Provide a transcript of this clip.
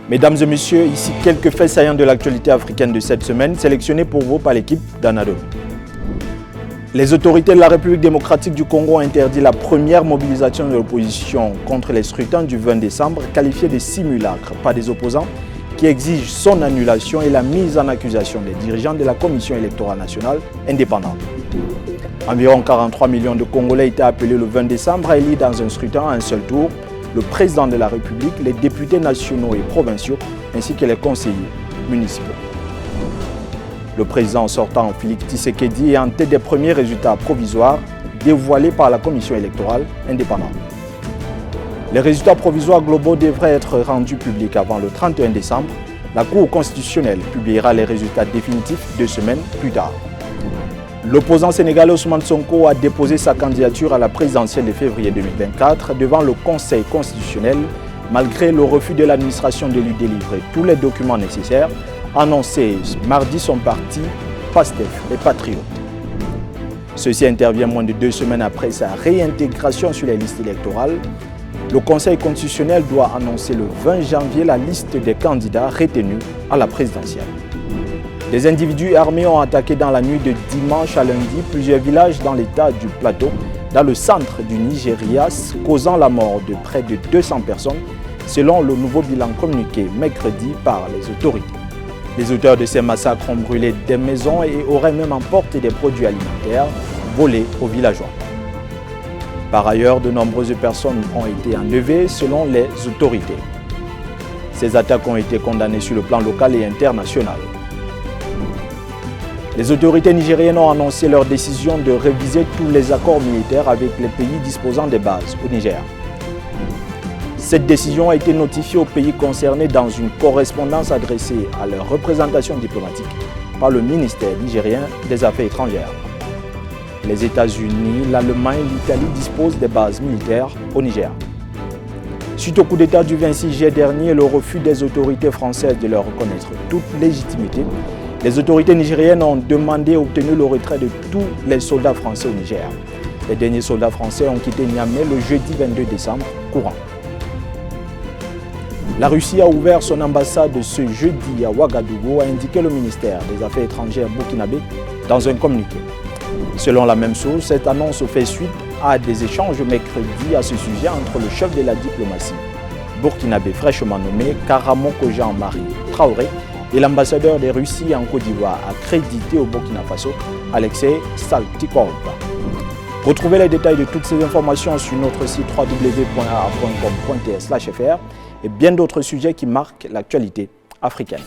Mesdames et messieurs, ici quelques faits saillants de l'actualité africaine de cette semaine, sélectionnés pour vous par l'équipe d'Anado. Les autorités de la République démocratique du Congo ont interdit la première mobilisation de l'opposition contre les scrutins du 20 décembre, qualifiée de simulacre par des opposants qui exigent son annulation et la mise en accusation des dirigeants de la Commission électorale nationale indépendante. Environ 43 millions de Congolais étaient appelés le 20 décembre à élire dans un scrutin à un seul tour le président de la République, les députés nationaux et provinciaux, ainsi que les conseillers municipaux. Le président sortant, Félix Tshisekedi, est en tête des premiers résultats provisoires dévoilés par la Commission électorale indépendante. Les résultats provisoires globaux devraient être rendus publics avant le 31 décembre. La Cour constitutionnelle publiera les résultats définitifs 2 semaines plus tard. L'opposant sénégalais Ousmane Sonko a déposé sa candidature à la présidentielle de février 2024 devant le Conseil constitutionnel, malgré le refus de l'administration de lui délivrer tous les documents nécessaires, annoncé mardi son parti PASTEF, les Patriotes. Ceci intervient moins de 2 semaines après sa réintégration sur les listes électorales. Le Conseil constitutionnel doit annoncer le 20 janvier la liste des candidats retenus à la présidentielle. Des individus armés ont attaqué dans la nuit de dimanche à lundi plusieurs villages dans l'état du Plateau, dans le centre du Nigeria, causant la mort de près de 200 personnes, selon le nouveau bilan communiqué mercredi par les autorités. Les auteurs de ces massacres ont brûlé des maisons et auraient même emporté des produits alimentaires volés aux villageois. Par ailleurs, de nombreuses personnes ont été enlevées selon les autorités. Ces attaques ont été condamnées sur le plan local et international. Les autorités nigériennes ont annoncé leur décision de réviser tous les accords militaires avec les pays disposant des bases au Niger. Cette décision a été notifiée aux pays concernés dans une correspondance adressée à leur représentation diplomatique par le ministère nigérien des Affaires étrangères. Les États-Unis, l'Allemagne et l'Italie disposent des bases militaires au Niger. Suite au coup d'État du 26 juillet dernier et le refus des autorités françaises de leur reconnaître toute légitimité, les autorités nigériennes ont demandé et obtenu le retrait de tous les soldats français au Niger. Les derniers soldats français ont quitté Niamey le jeudi 22 décembre courant. La Russie a ouvert son ambassade ce jeudi à Ouagadougou, a indiqué le ministère des Affaires étrangères burkinabé dans un communiqué. Selon la même source, cette annonce fait suite à des échanges mercredi à ce sujet entre le chef de la diplomatie burkinabé fraîchement nommé Karamoko Jean-Marie Traoré et l'ambassadeur de Russie en Côte d'Ivoire accrédité au Burkina Faso, Alexei Saltykov. Retrouvez les détails de toutes ces informations sur notre site www.aa.com.tr/fr et bien d'autres sujets qui marquent l'actualité africaine.